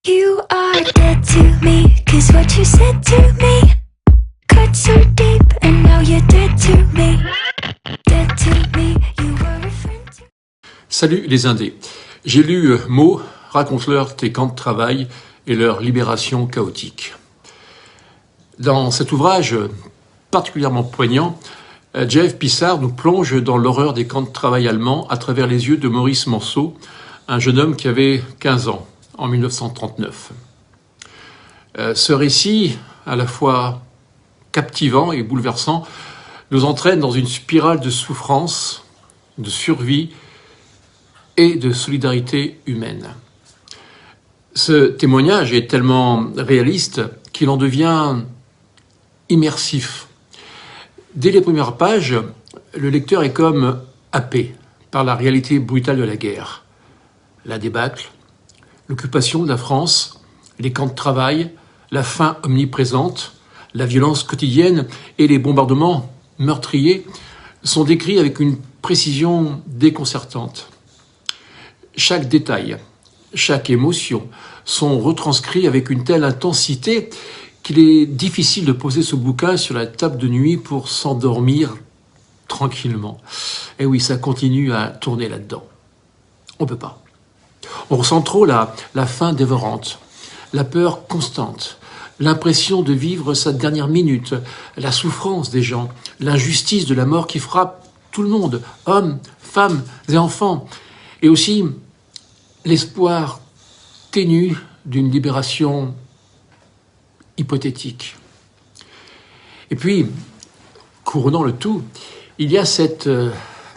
You are dead to me, 'cause what you said to me cut so deep, and now you're dead to me. Dead to me, you were a friend to... Salut les Indés. J'ai lu Mots, raconte-leur tes camps de travail et leur libération chaotique. Dans cet ouvrage particulièrement poignant, Jeff Pissarr nous plonge dans l'horreur des camps de travail allemands à travers les yeux de Maurice Manceau, un jeune homme qui avait 15 ans en 1939. Ce récit, à la fois captivant et bouleversant, nous entraîne dans une spirale de souffrance, de survie et de solidarité humaine. Ce témoignage est tellement réaliste qu'il en devient immersif. Dès les premières pages, le lecteur est comme happé par la réalité brutale de la guerre. La débâcle, l'occupation de la France, les camps de travail, la faim omniprésente, la violence quotidienne et les bombardements meurtriers sont décrits avec une précision déconcertante. Chaque détail, chaque émotion sont retranscrits avec une telle intensité qu'il est difficile de poser ce bouquin sur la table de nuit pour s'endormir tranquillement. Et oui, ça continue à tourner là-dedans. On peut pas. On ressent trop la faim dévorante, la peur constante, l'impression de vivre sa dernière minute, la souffrance des gens, l'injustice de la mort qui frappe tout le monde, hommes, femmes et enfants, et aussi l'espoir ténu d'une libération hypothétique. Et puis, couronnant le tout, il y a cette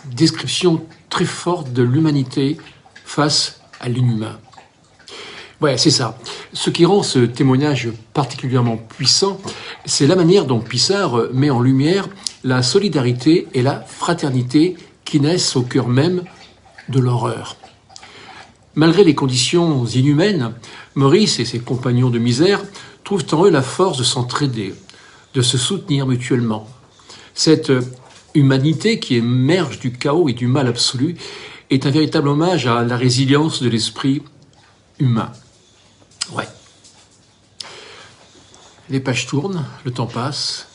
description très forte de l'humanité face à l'inhumain. Ouais, c'est ça. Ce qui rend ce témoignage particulièrement puissant, c'est la manière dont Pissarr met en lumière la solidarité et la fraternité qui naissent au cœur même de l'horreur. Malgré les conditions inhumaines, Maurice et ses compagnons de misère trouvent en eux la force de s'entraider, de se soutenir mutuellement. Cette humanité qui émerge du chaos et du mal absolu est un véritable hommage à la résilience de l'esprit humain. Ouais. Les pages tournent, le temps passe,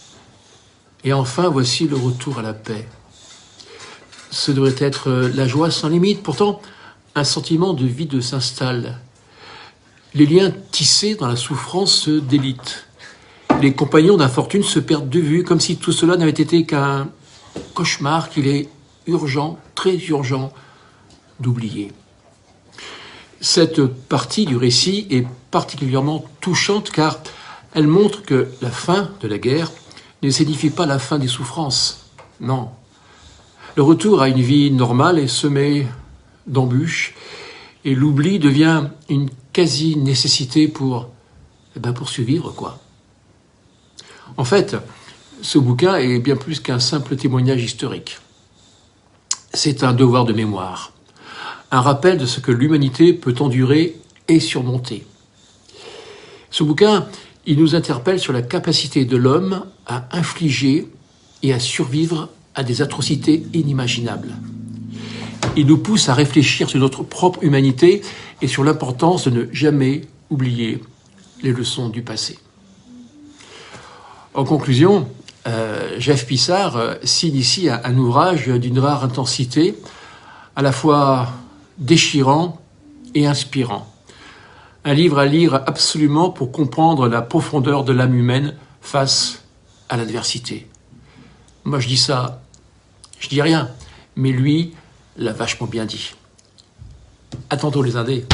et enfin voici le retour à la paix. Ce devrait être la joie sans limite, pourtant un sentiment de vide s'installe. Les liens tissés dans la souffrance se délitent. Les compagnons d'infortune se perdent de vue, comme si tout cela n'avait été qu'un cauchemar qu'il est urgent, très urgent, d'oublier. Cette partie du récit est particulièrement touchante car elle montre que la fin de la guerre ne signifie pas la fin des souffrances. Non. Le retour à une vie normale est semé d'embûches et l'oubli devient une quasi-nécessité pour survivre, quoi. En fait, ce bouquin est bien plus qu'un simple témoignage historique. C'est un devoir de mémoire, un rappel de ce que l'humanité peut endurer et surmonter. Ce bouquin, il nous interpelle sur la capacité de l'homme à infliger et à survivre à des atrocités inimaginables. Il nous pousse à réfléchir sur notre propre humanité et sur l'importance de ne jamais oublier les leçons du passé. En conclusion, Jeff Pissarr signe ici un ouvrage d'une rare intensité, à la fois déchirant et inspirant. Un livre à lire absolument pour comprendre la profondeur de l'âme humaine face à l'adversité. Moi je dis ça, je dis rien, mais lui l'a vachement bien dit. À tantôt les Indés.